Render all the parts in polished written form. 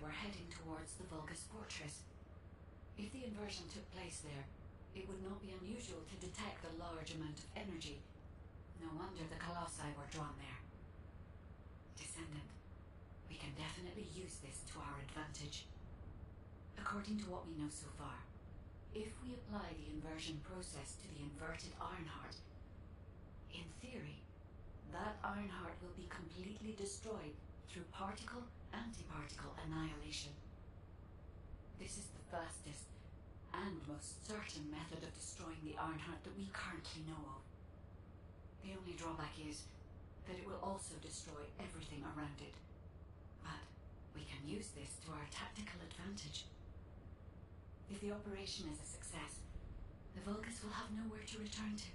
were heading towards the Vulgus fortress. If the inversion took place there, it would not be unusual to detect a large amount of energy. No wonder the Colossi were drawn there. Descendant, we can definitely use this to our advantage. According to what we know so far, if we apply the inversion process to the inverted Ironheart, in theory, that Ironheart will be completely destroyed through particle-antiparticle annihilation. This is the fastest and most certain method of destroying the Ironheart that we currently know of. The only drawback is that it will also destroy everything around it. But we can use this to our tactical advantage. If the operation is a success, the Vulgus will have nowhere to return to.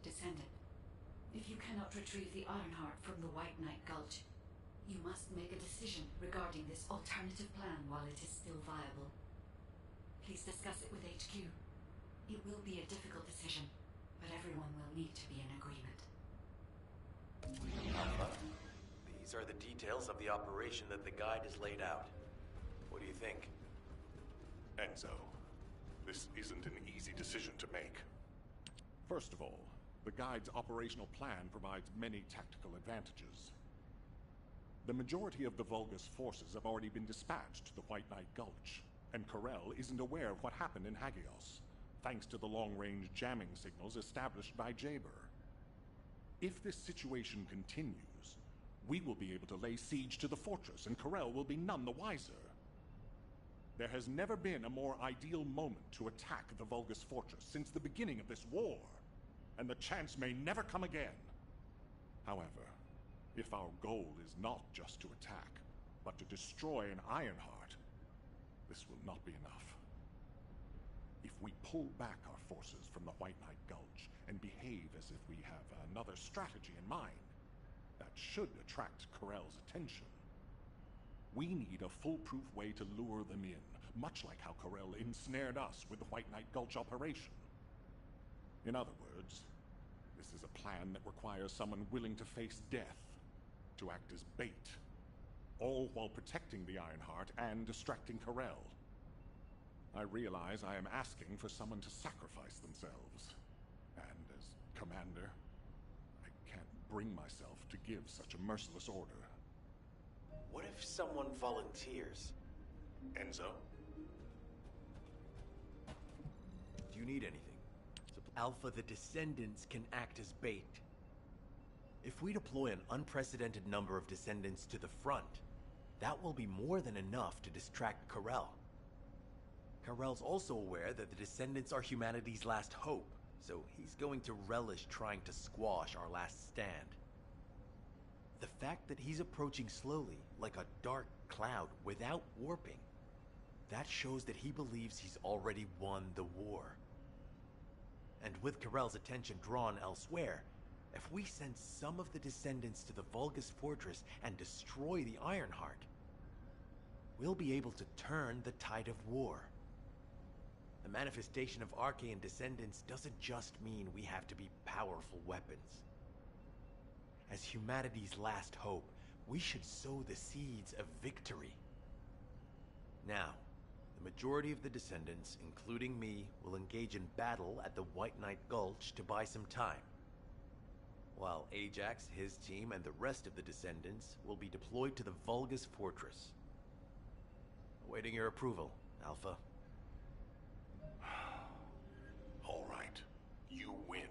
Descendant, if you cannot retrieve the Ironheart from the White Knight Gulch, you must make a decision regarding this alternative plan while it is still viable. Please discuss it with HQ. It will be a difficult decision, but everyone will need to be in agreement. Alpha, these are the details of the operation that the guide has laid out. What do you think? Enzo, this isn't an easy decision to make. First of all, the guide's operational plan provides many tactical advantages. The majority of the Vulgus forces have already been dispatched to the White Knight Gulch, and Corel isn't aware of what happened in Hagios, thanks to the long-range jamming signals established by Jaber. If this situation continues, we will be able to lay siege to the fortress, and Corel will be none the wiser. There has never been a more ideal moment to attack the Vulgus fortress since the beginning of this war, and the chance may never come again. However, if our goal is not just to attack, but to destroy an Ironheart, this will not be enough. If we pull back our forces from the White Knight Gulch and behave as if we have another strategy in mind, that should attract Corel's attention. We need a foolproof way to lure them in, much like how Corel ensnared us with the White Knight Gulch operation. In other words, this is a plan that requires someone willing to face death, to act as bait, all while protecting the Ironheart and distracting Corel. I realize I am asking for someone to sacrifice themselves, and as commander, I can't bring myself to give such a merciless order. What if someone volunteers? Enzo? Do you need anything? Alpha, the Descendants can act as bait. If we deploy an unprecedented number of Descendants to the front, that will be more than enough to distract Corel. Corel's also aware that the Descendants are humanity's last hope, so he's going to relish trying to squash our last stand. The fact that he's approaching slowly, like a dark cloud without warping, that shows that he believes he's already won the war. And with Corel's attention drawn elsewhere, if we send some of the Descendants to the Vulgus fortress and destroy the Ironheart, we'll be able to turn the tide of war. The manifestation of Archaean Descendants doesn't just mean we have to be powerful weapons. As humanity's last hope, we should sow the seeds of victory. Now, the majority of the Descendants, including me, will engage in battle at the White Knight Gulch to buy some time, while Ajax, his team, and the rest of the Descendants will be deployed to the Vulgus fortress. Awaiting your approval, Alpha. All right. You win.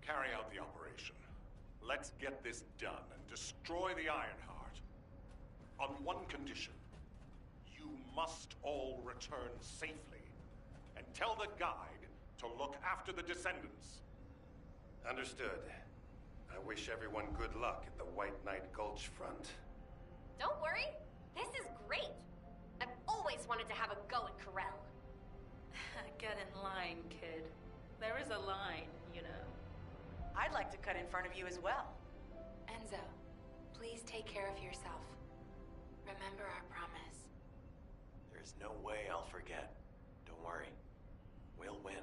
Carry out the operation. Let's get this done and destroy the Ironheart. On one condition. You must all return safely. And tell the guide to look after the Descendants. Understood. I wish everyone good luck at the White Knight Gulch front. Don't worry. This is great. I've always wanted to have a go at Corel. Get in line, kid. There is a line, you know. I'd like to cut in front of you as well. Enzo, please take care of yourself. Remember our promise. There's no way I'll forget. Don't worry. We'll win.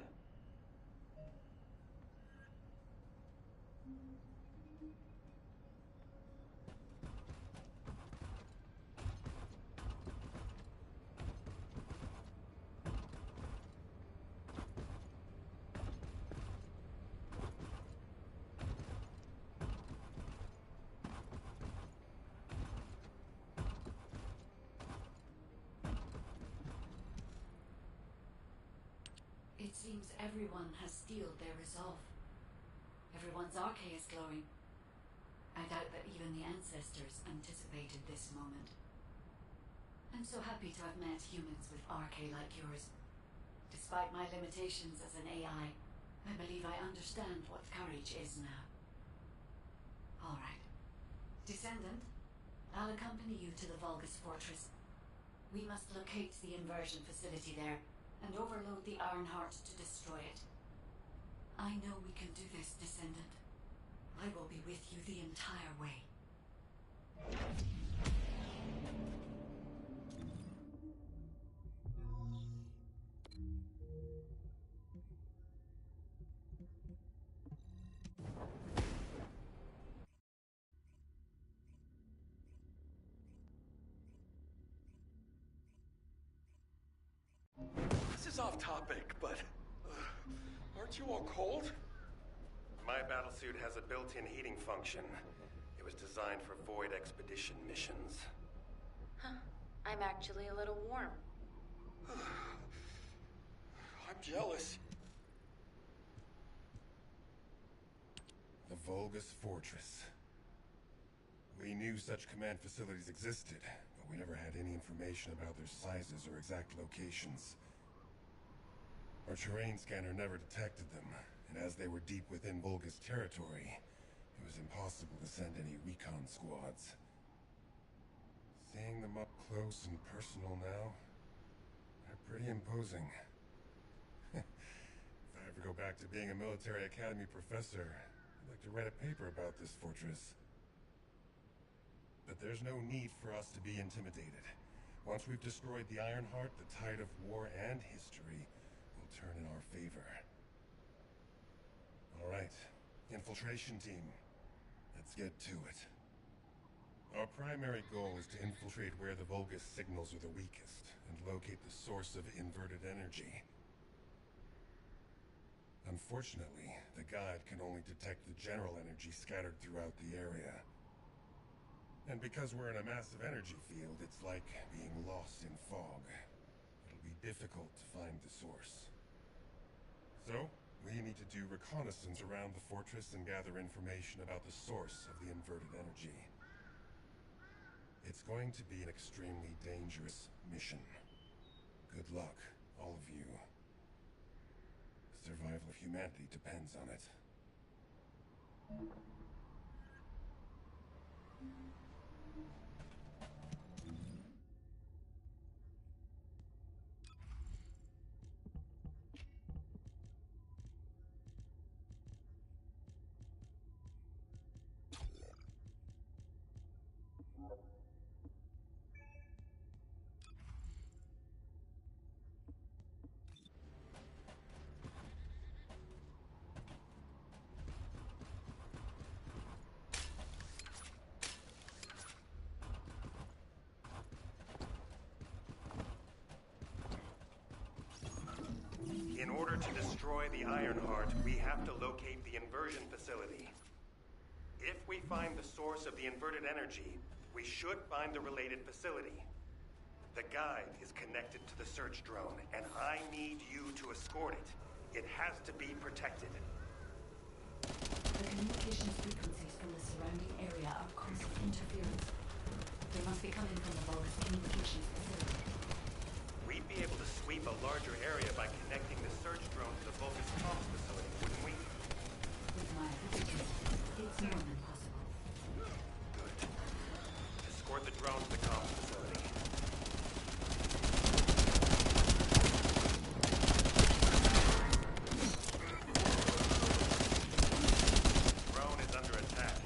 seems everyone has steeled their resolve. Everyone's arche is glowing. I doubt that even the ancestors anticipated this moment. I'm so happy to have met humans with arche like yours. Despite my limitations as an AI, I believe I understand what courage is now. All right. Descendant, I'll accompany you to the Vulgus Fortress. We must locate the inversion facility there and overload the Ironheart to destroy it. I know we can do this, Descendant. I will be with you the entire way. This is off topic, but aren't you all cold? My battlesuit has a built-in heating function. It was designed for void expedition missions. Huh. I'm actually a little warm. I'm jealous. The Vulgus Fortress. We knew such command facilities existed, but we never had any information about their sizes or exact locations. Our terrain scanner never detected them, and as they were deep within Vulgus territory, it was impossible to send any recon squads. Seeing them up close and personal now, they're pretty imposing. If I ever go back to being a military academy professor, I'd like to write a paper about this fortress. But there's no need for us to be intimidated. Once we've destroyed the Ironheart, the tide of war and history will turn in our favor. All right, infiltration team. Let's get to it. Our primary goal is to infiltrate where the Vulgus signals are the weakest and locate the source of inverted energy. Unfortunately, the guide can only detect the general energy scattered throughout the area. And because we're in a massive energy field, it's like being lost in fog. It'll be difficult to find the source. So, we need to do reconnaissance around the fortress and gather information about the source of the inverted energy. It's going to be an extremely dangerous mission. Good luck, all of you. The survival of humanity depends on it. In order to destroy the Ironheart, we have to locate the inversion facility. If we find the source of the inverted energy, we should find the related facility. The guide is connected to the search drone, and I need you to escort it. It has to be protected. The communications frequencies from the surrounding area are causing interference. They must be coming from the Vulgus communications facility. We'd be able to sweep a larger area by connecting the search drone to the Vulgus comms facility, wouldn't we? With my abilities, it's more than possible. Good. Escort the drone to the comms facility. Drone is under attack.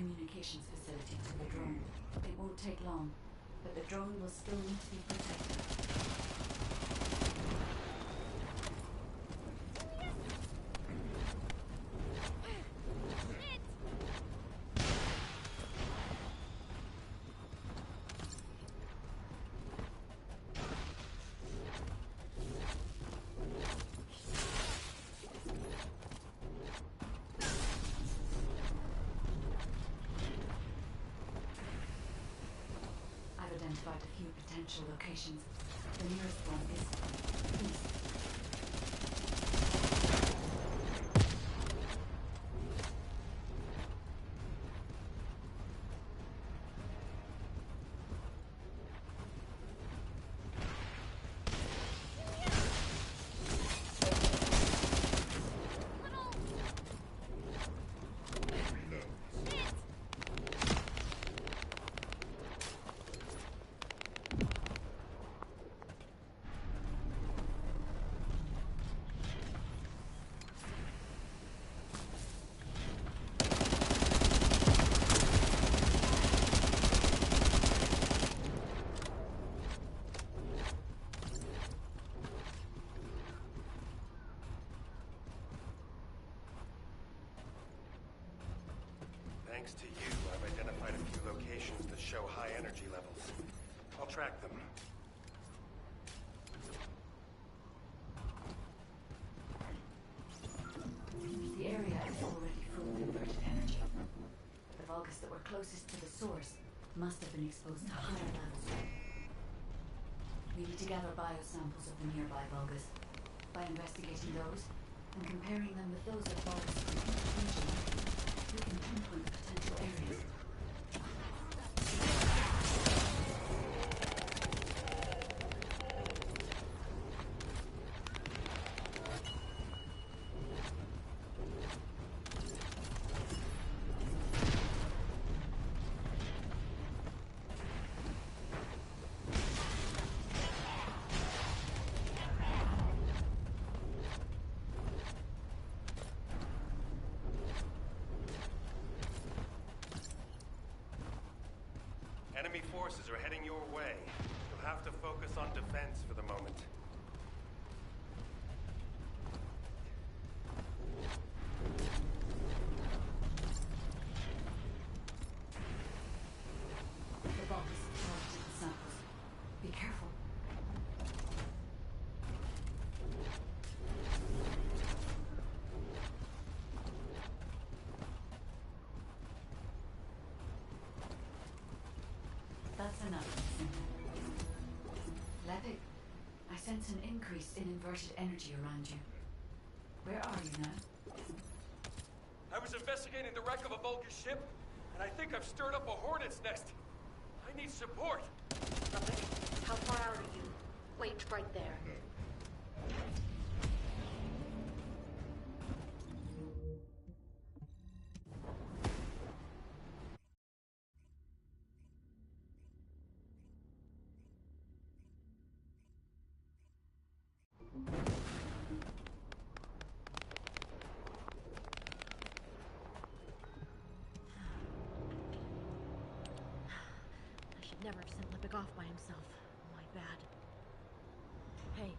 communications facility to the drone. It won't take long, but the drone will still need to be protected. Identified a few potential locations. The nearest one is east. Thanks to you, I've identified a few locations that show high energy levels. I'll track them. The area is already full of inverted energy. The Vulgus that were closest to the source must have been exposed to higher levels. We need to gather biosamples of the nearby Vulgus. By investigating those and comparing them with those of Vulgus from each region, we can pinpoint potential areas. Enemy forces are heading your way. You'll have to focus on defense for the moment. The Vulgus targeted the samples. Be careful. That's enough. Levick, I sense an increase in inverted energy around you. Where are you now? I was investigating the wreck of a Vulgus ship, and I think I've stirred up a hornet's nest. I need support. Levick, how far out are you? Wait right there. Never have sent Levick off by himself. My bad. Hey,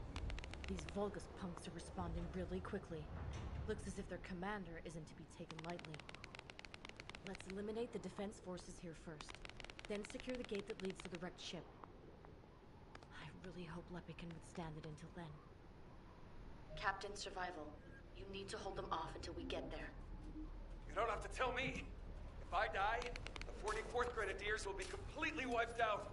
these Vulgus punks are responding really quickly. Looks as if their commander isn't to be taken lightly. Let's eliminate the defense forces here first, then secure the gate that leads to the wrecked ship. I really hope Levick can withstand it until then. Captain Survival, you need to hold them off until we get there. You don't have to tell me. If I die, the 44th Grenadiers will be completely wiped out.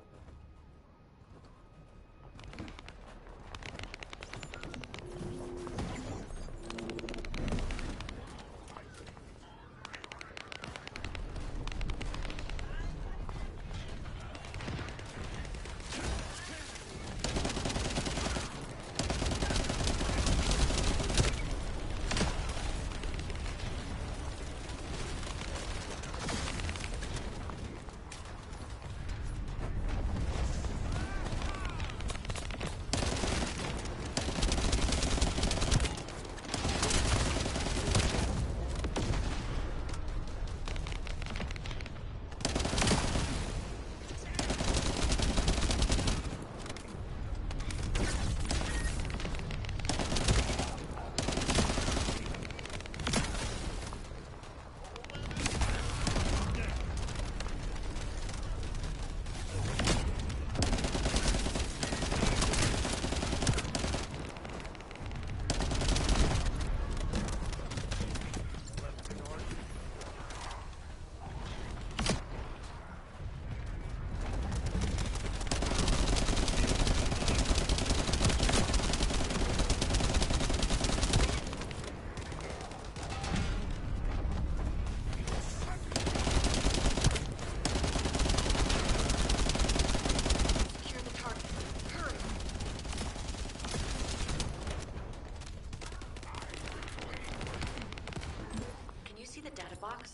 box?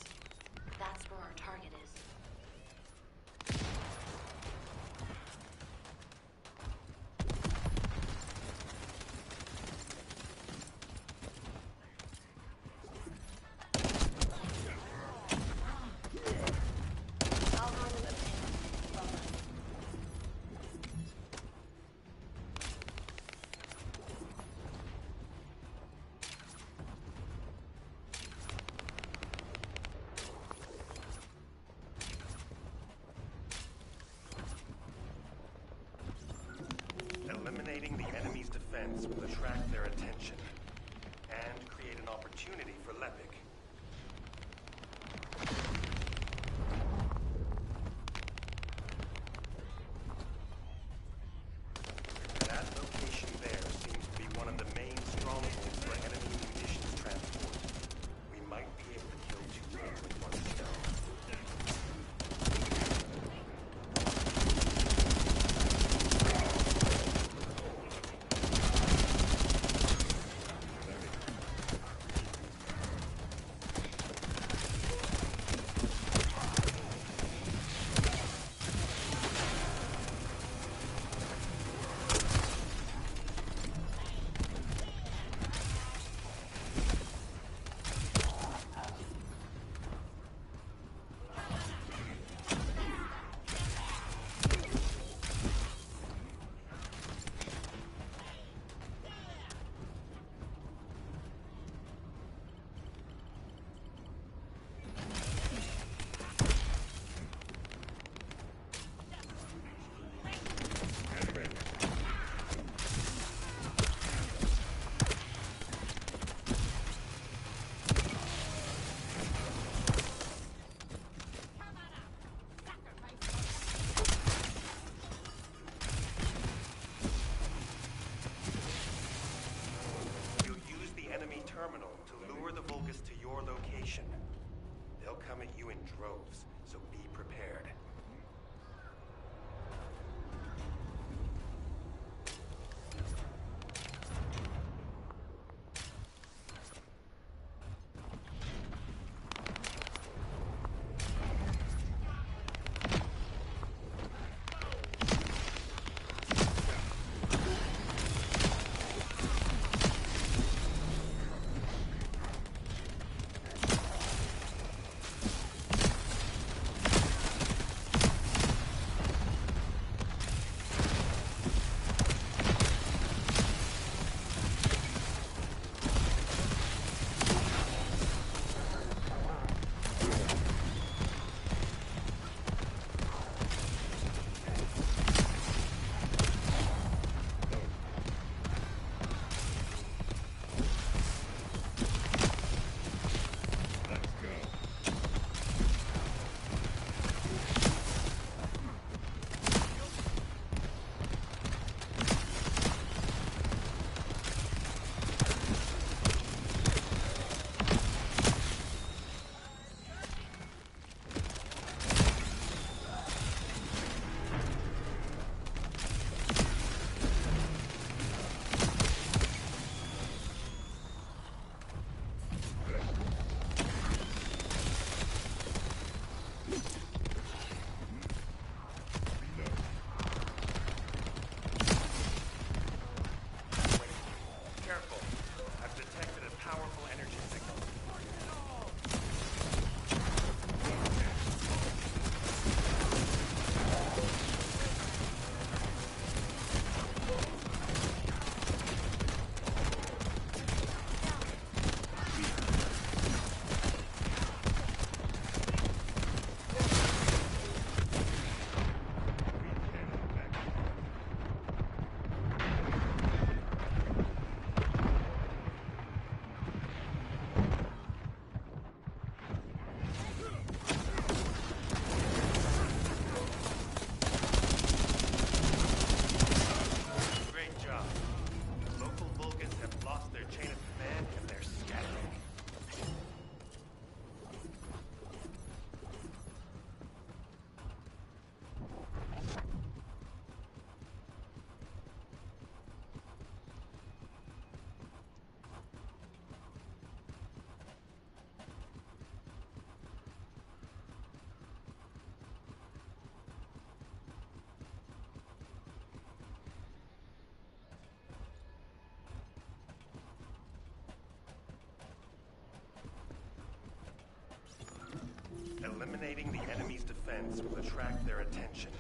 That's where our target is. I'll go in the whip. Well done. Eliminating the enemy's defense will attract their attention and create an opportunity for Lepic. That location there seems to be one of the main strongholds for enemy munitions transport. We might be able to kill two birds with one stone. Terminal to lure the Vulgus to your location. They'll come at you in droves, so be prepared. presence will attract their attention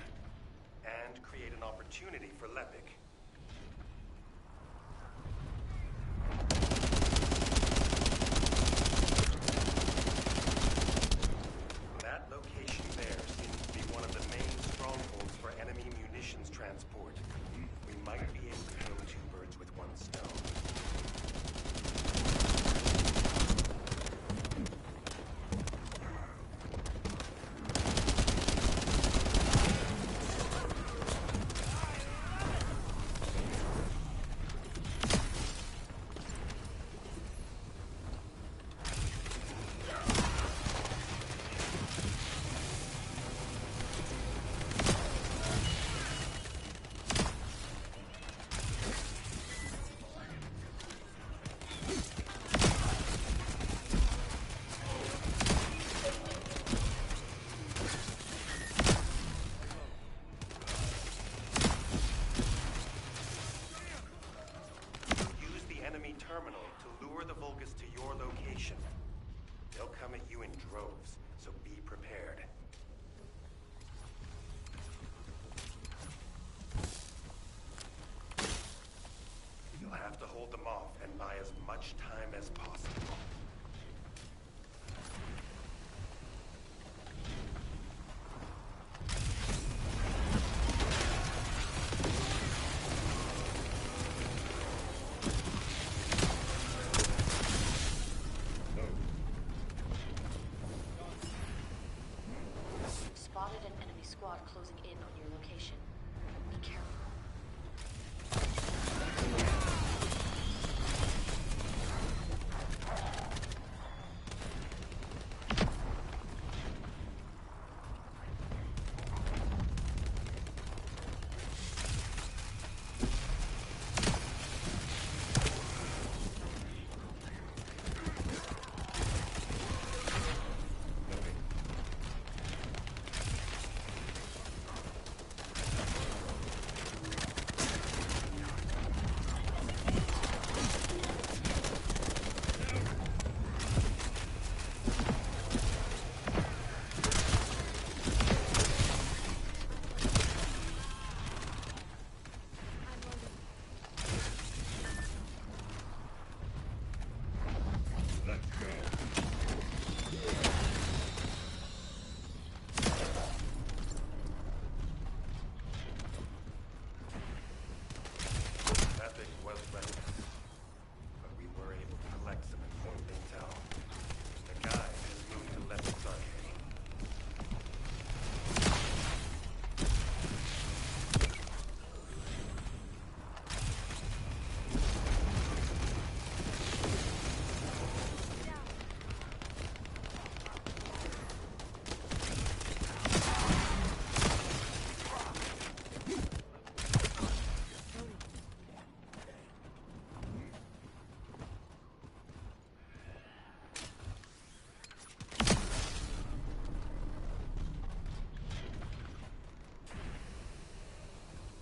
and create an opportunity for Lepic. That location there seems to be one of the main strongholds for enemy munitions transport. We might be able to kill two birds with one stone. Terminal to lure the Vulgus to your location. They'll come at you in droves, so be prepared. You'll have to hold them off and buy as much time as possible. Closing in on your location. Be careful.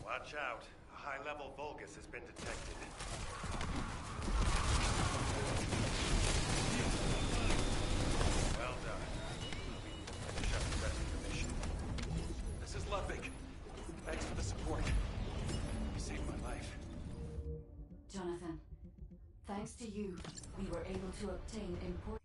Watch out. A high-level Vulgus has been detected. Well done. Finish up the rest of the mission. This is Ludwig. Thanks for the support. You saved my life. Jonathan, thanks to you, we were able to obtain important...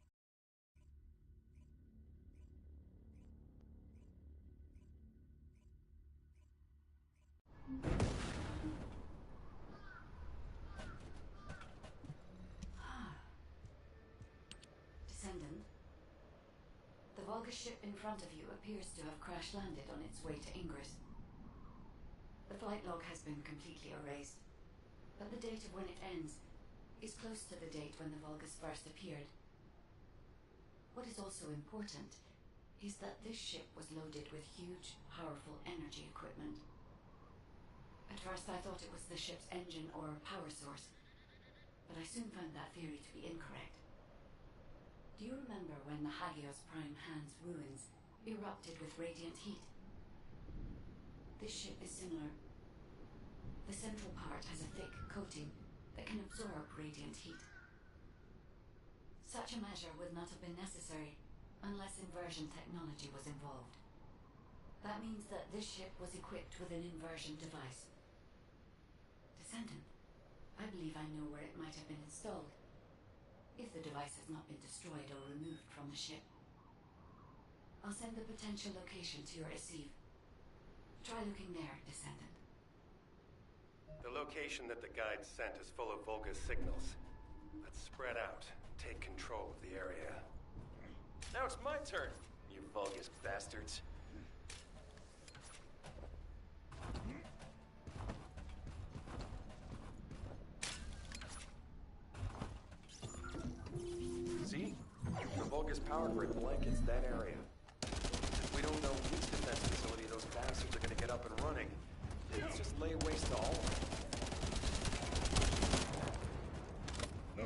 Descendant, the Vulgus ship in front of you appears to have crash-landed on its way to Ingress. The flight log has been completely erased, but the date of when it ends is close to the date when the Vulgus first appeared. What is also important is that this ship was loaded with huge, powerful energy equipment. At first I thought it was the ship's engine or power source, but I soon found that theory to be incorrect. Do you remember when the Hagios Prime Hand's ruins erupted with radiant heat? This ship is similar. The central part has a thick coating that can absorb radiant heat. Such a measure would not have been necessary unless inversion technology was involved. That means that this ship was equipped with an inversion device. Descendant, I believe I know where it might have been installed, if the device has not been destroyed or removed from the ship. I'll send the potential location to your receive. Try looking there, Descendant. The location that the guide sent is full of Volga's signals. Let's spread out, take control of the area. Now it's my turn, you Vulgus bastards. See? The Vulgus power grid blankets that area. We don't know which defense facility those bastards are gonna get up and running. Let's just lay waste to all of them. No.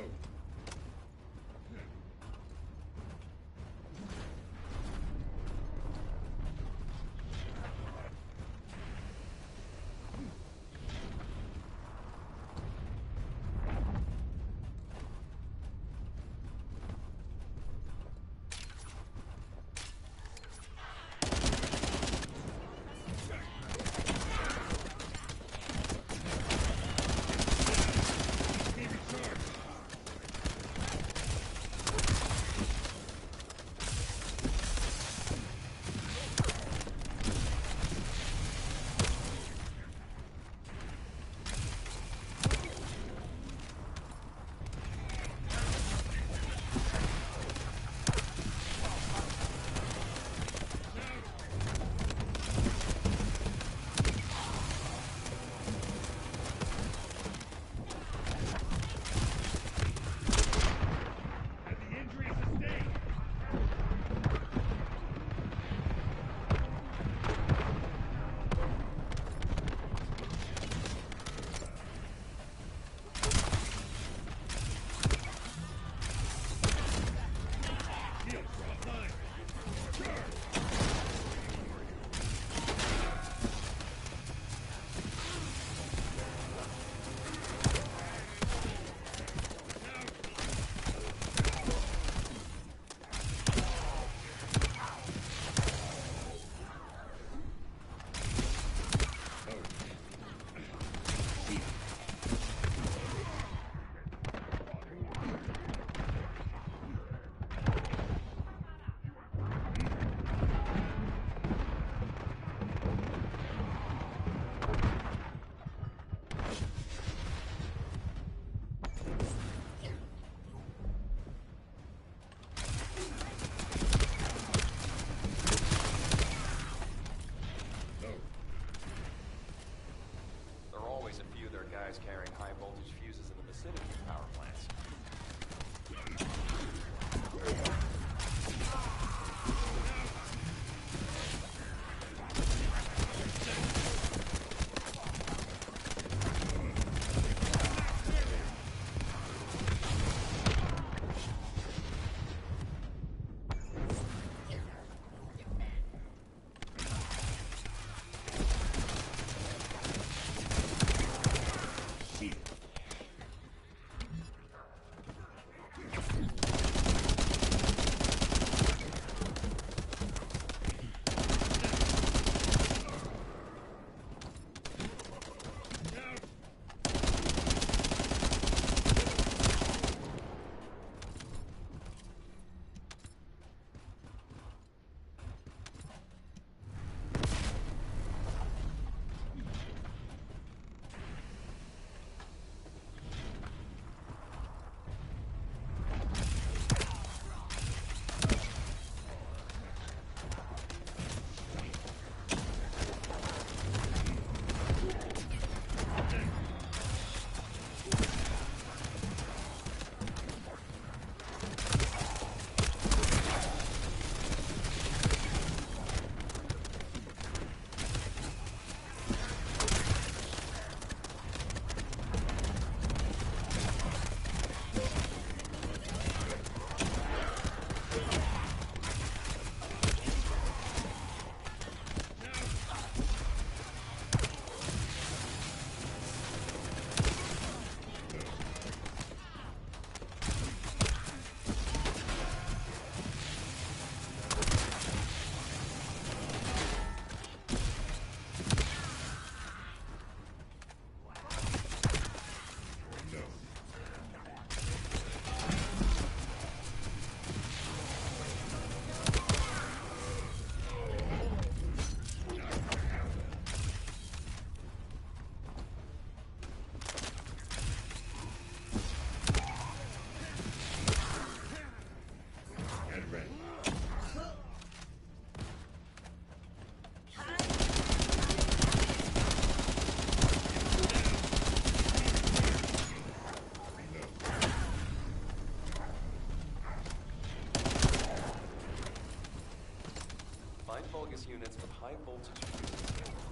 Vulgus units with high voltage fuses.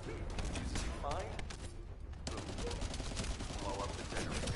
Fuses you find? Boom. Blow up the generator.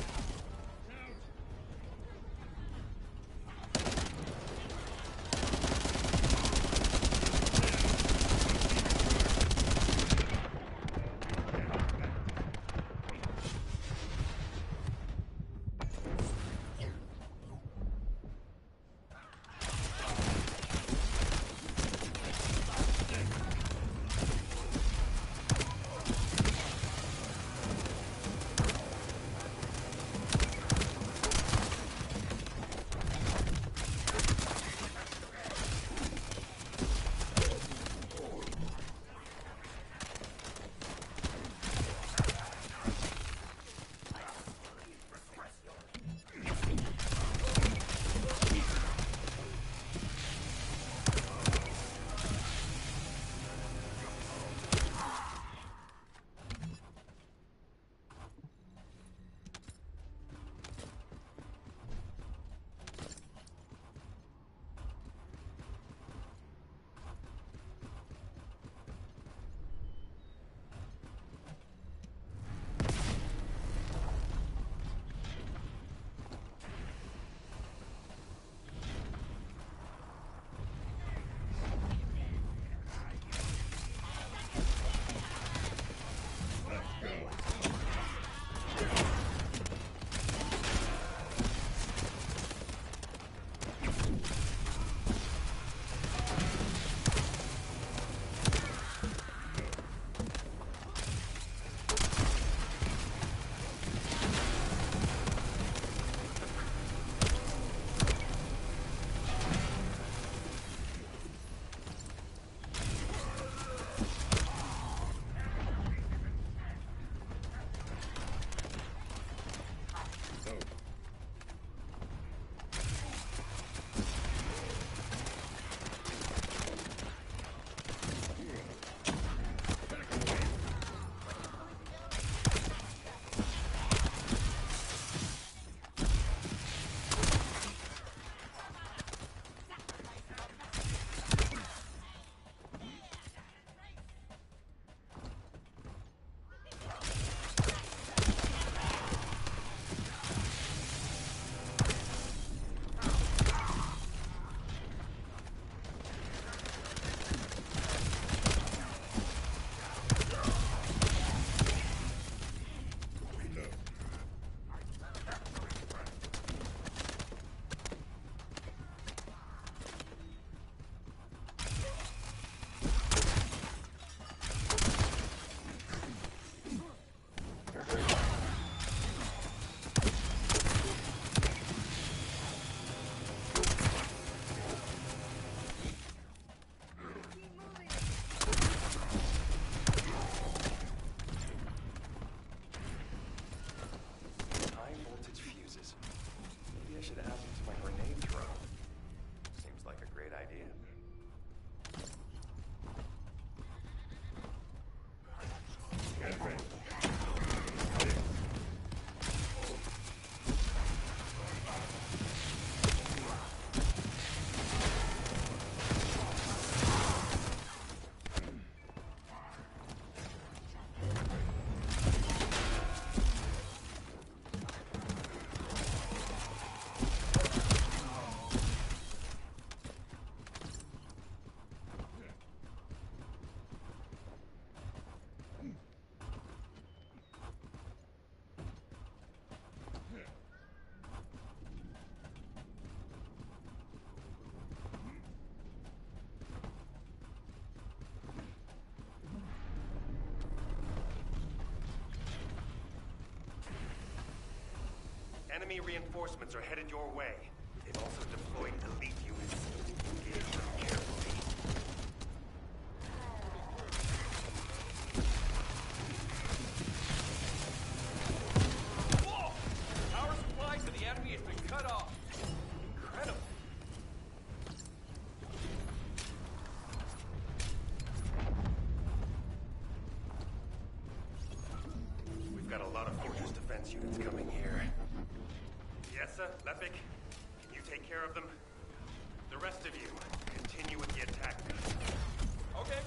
Enemy reinforcements are headed your way. They've also deployed elite units. Engage them carefully. Whoa! Power supply to the enemy has been cut off. Incredible. We've got a lot of fortress defense units coming here. Yessa, Lepik, can you take care of them? The rest of you, continue with the attack. Okay.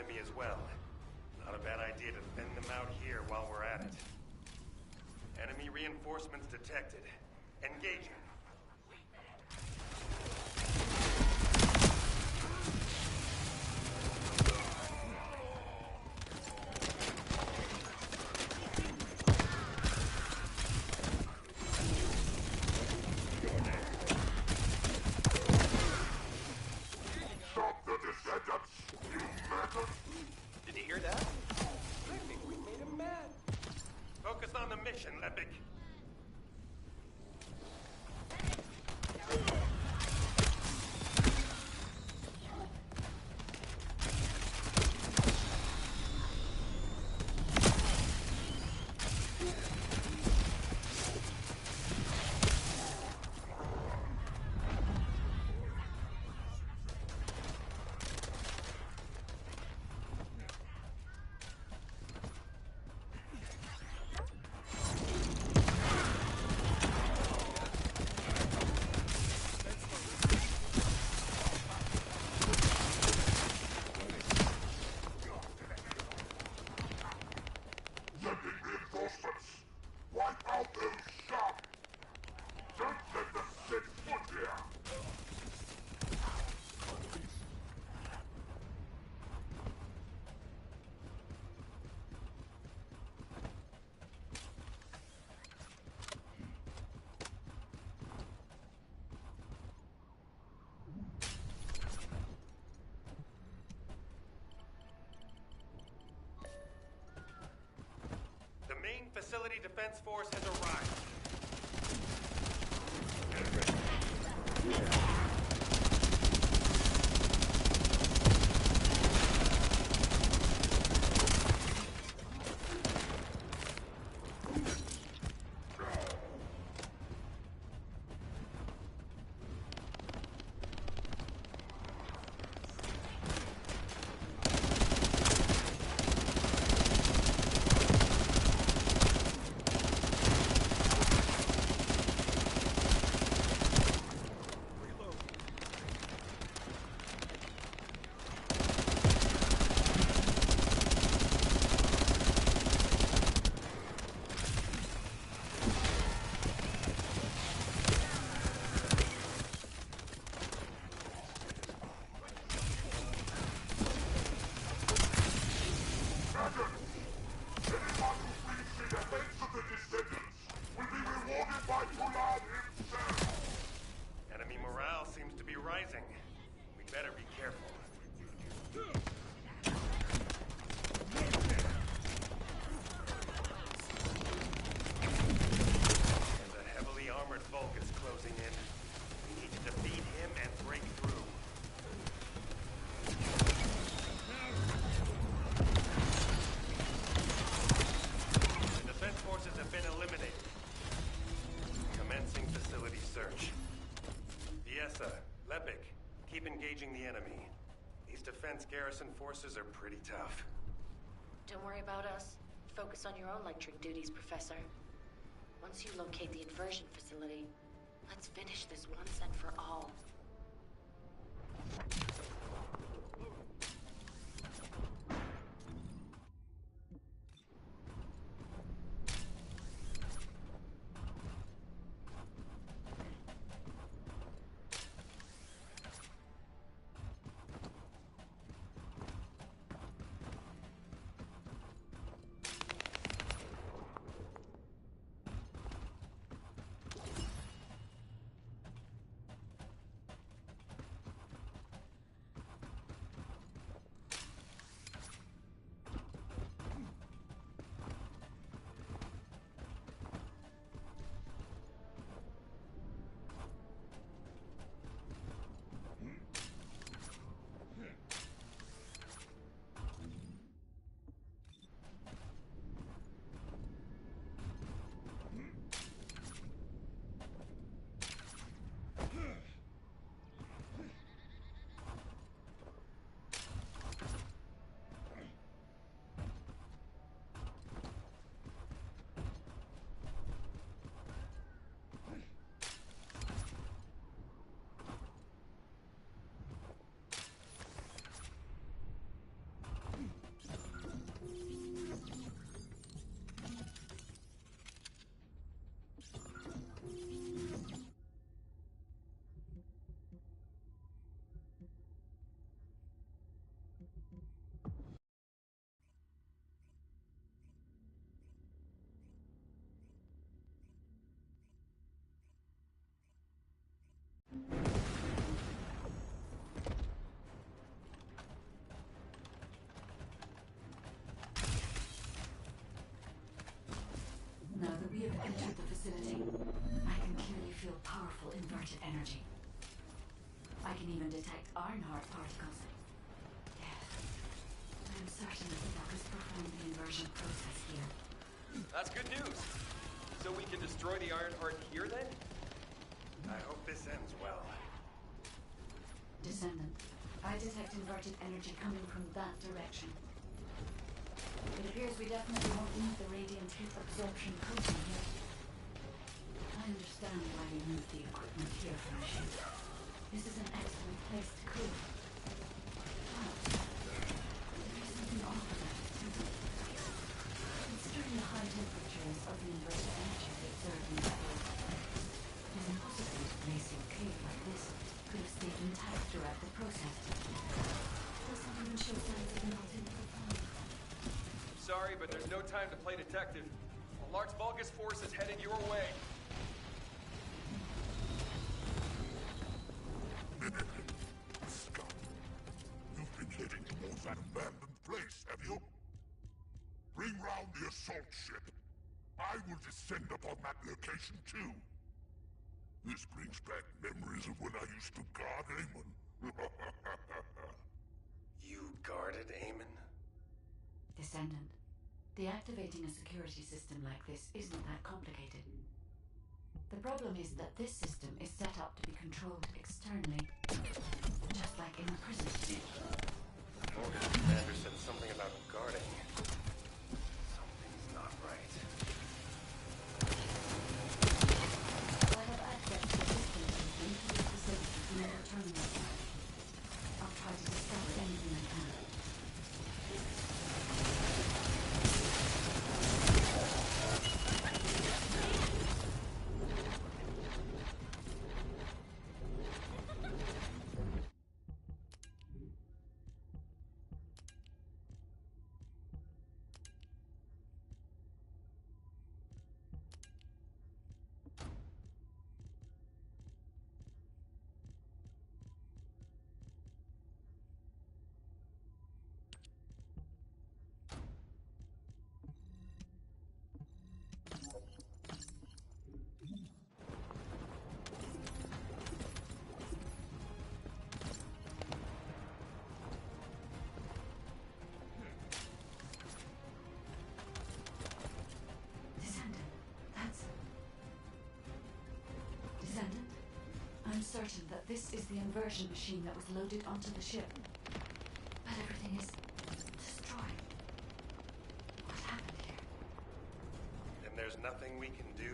enemy as well. Not a bad idea to thin them out here while we're at it. Enemy reinforcements detected. Engaging. Stop the Descendants, you madman! Did you hear that? I think we made him mad. Focus on the mission, Epic. Sending reinforcements! Wipe out those scum! Don't let them set foot here! The main facility defense force has arrived. Anyone who brings the defense of the Descendants will be rewarded by Pulad himself! Enemy morale seems to be rising. We better be careful. And a heavily armored Volk is closing in. We need to defeat him and break through. The defense forces have been eliminated. Commencing facility search. Fiesta, Lepic, keep engaging the enemy. These defense garrison forces are pretty tough. Don't worry about us. Focus on your own lecturing duties, Professor. Once you locate the inversion facility, let's finish this once and for all. entered the facility, I can clearly feel powerful inverted energy. I can even detect ironheart particles. Yes. I am certain that the Vulgus performed the inversion process here. That's good news. So we can destroy the Ironheart here then? I hope this ends well. Descendant, I detect inverted energy coming from that direction. It appears we definitely won't need the radiant heat absorption coating here. I understand why we moved the equipment here from the ship. This is an excellent place to cool. But there is something off about it, too. Considering the high temperatures of the inverted energy we observed in the field, it is impossible to place a cave like this could have stayed intact throughout the process. It doesn't even show signs of melting for fun. Sorry, but there's no time to play detective. A large Vulgus force is headed your way. Scum. You've been heading towards that abandoned place, have you? Bring round the assault ship. I will descend upon that location too. This brings back memories of when I used to guard Amon. You guarded Amon? Descendant, deactivating a security system like this isn't that complicated. The problem is that this system is set up to be controlled externally, just like in a prison. Vulgus commander said something about guarding. Something's not right. I have access to the system into this facility near the terminal. I'll try to discover anything I can. Descendant, I'm certain that this is the inversion machine that was loaded onto the ship. But everything is destroyed. What happened here? And there's nothing we can do?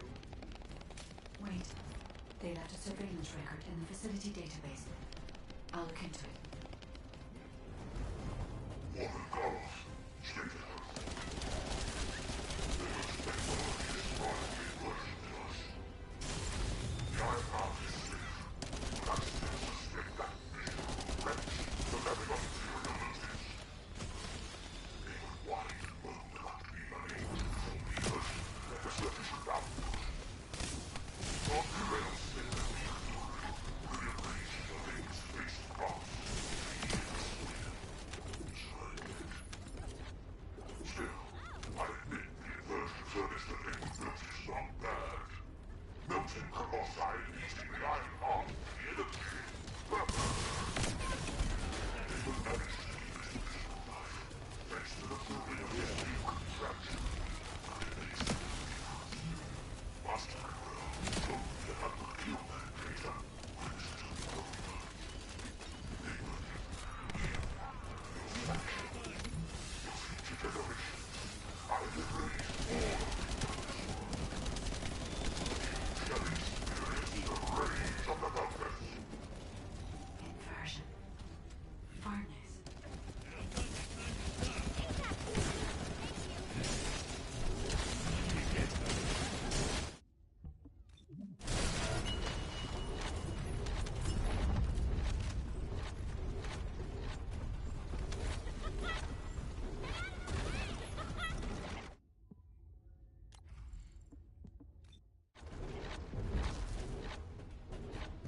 Wait. They left a surveillance record in the facility database. I'll look into it. Inversion. Furnace.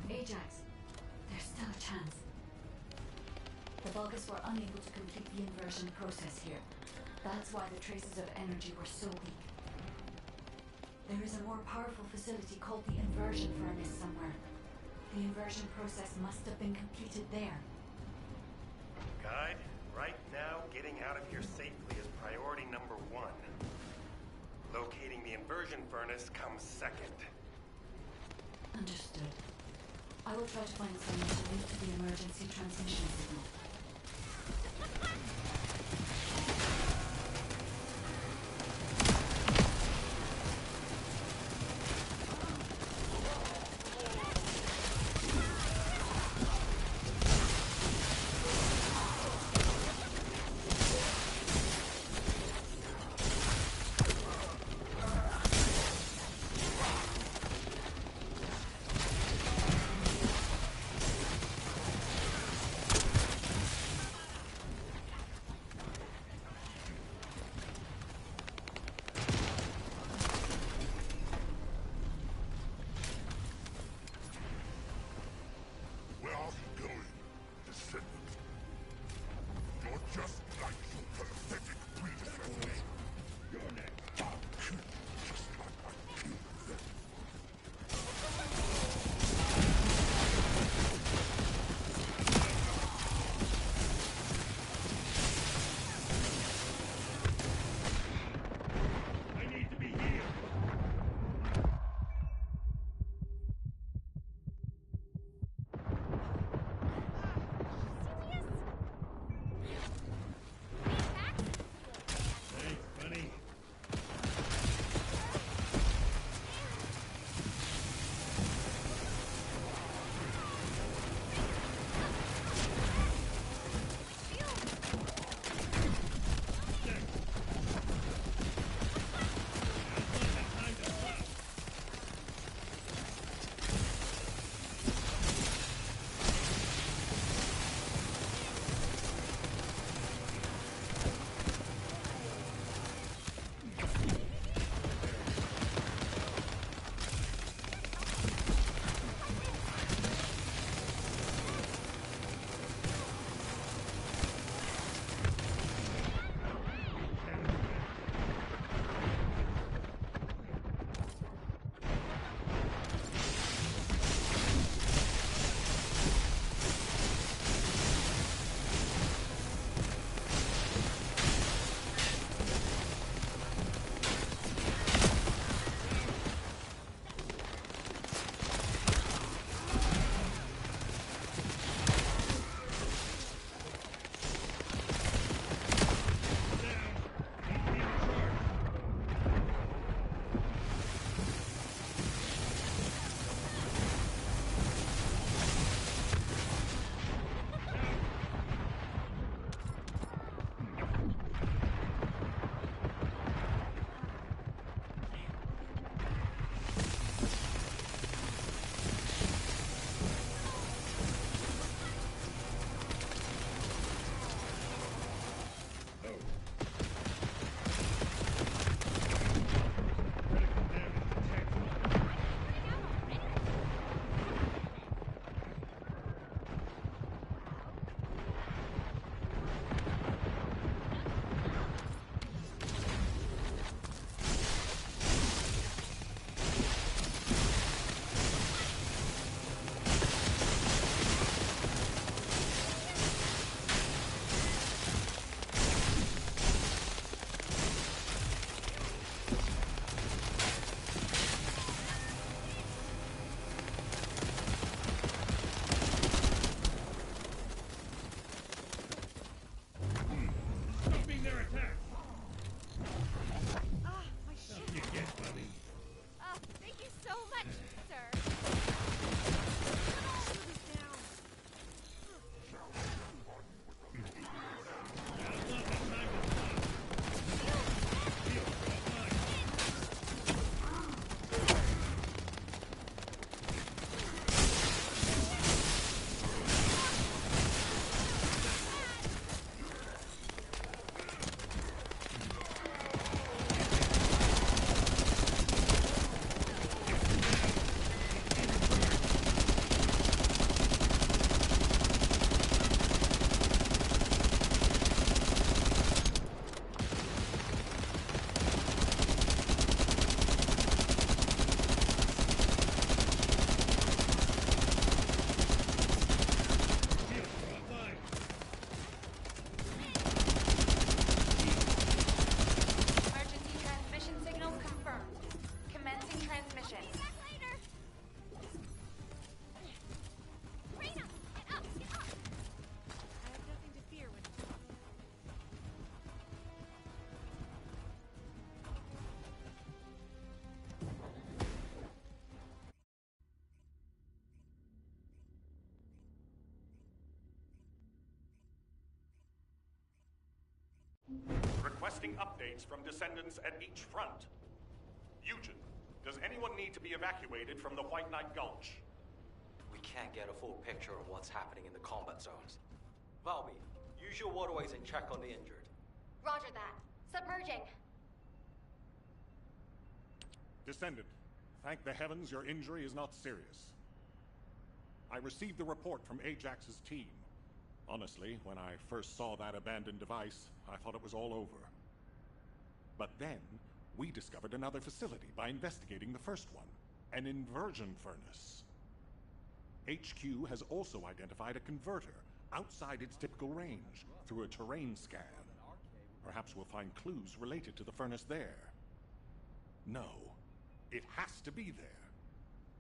Ajax, there's still a chance. The Vulgus were unable to complete the inversion process here. That's why the traces of energy were so weak. There is a more powerful facility called the inversion furnace somewhere. The inversion process must have been completed there. Guide, right now, getting out of here safely is priority number 1. Locating the inversion furnace comes second. Understood. I will try to find someone to link to the emergency transmission signal. requesting updates from Descendants at each front. Eugen, does anyone need to be evacuated from the White Knight Gulch? We can't get a full picture of what's happening in the combat zones. Valby, use your waterways and check on the injured. Roger that. Submerging. Descendant, thank the heavens your injury is not serious. I received the report from Ajax's team. Honestly, when I first saw that abandoned device, I thought it was all over. But then, we discovered another facility by investigating the first one, an inversion furnace. HQ has also identified a converter outside its typical range through a terrain scan. Perhaps we'll find clues related to the furnace there. No, it has to be there.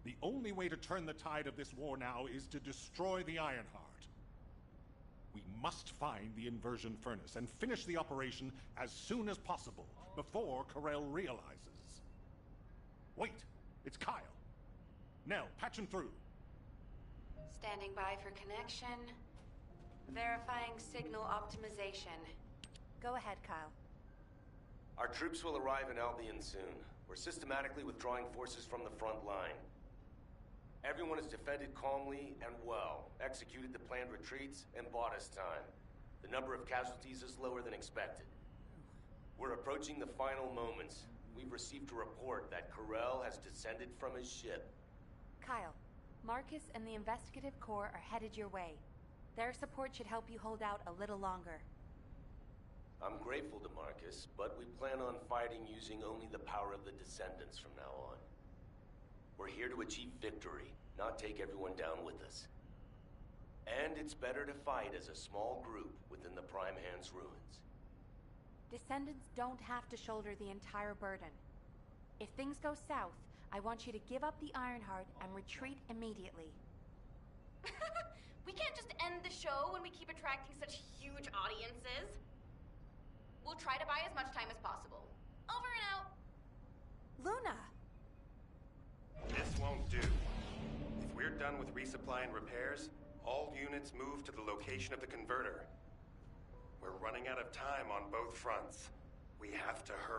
The only way to turn the tide of this war now is to destroy the Ironheart. We must find the inversion furnace and finish the operation as soon as possible, before Corell realizes. Wait, it's Kyle. Nell, patch him through. Standing by for connection. Verifying signal optimization. Go ahead, Kyle. Our troops will arrive in Albion soon. We're systematically withdrawing forces from the front line. Everyone has defended calmly and well, executed the planned retreats, and bought us time. The number of casualties is lower than expected. We're approaching the final moments. We've received a report that Corell has descended from his ship. Kyle, Marcus and the Investigative Corps are headed your way. Their support should help you hold out a little longer. I'm grateful to Marcus, but we plan on fighting using only the power of the Descendants from now on. We're here to achieve victory, not take everyone down with us. And it's better to fight as a small group within the Prime Hand's ruins. Descendants don't have to shoulder the entire burden. If things go south, I want you to give up the Ironheart and retreat immediately. We can't just end the show when we keep attracting such huge audiences. We'll try to buy as much time as possible. Over and out. Luna! This won't do. If we're done with resupply and repairs, all units move to the location of the converter. We're running out of time on both fronts. We have to hurry.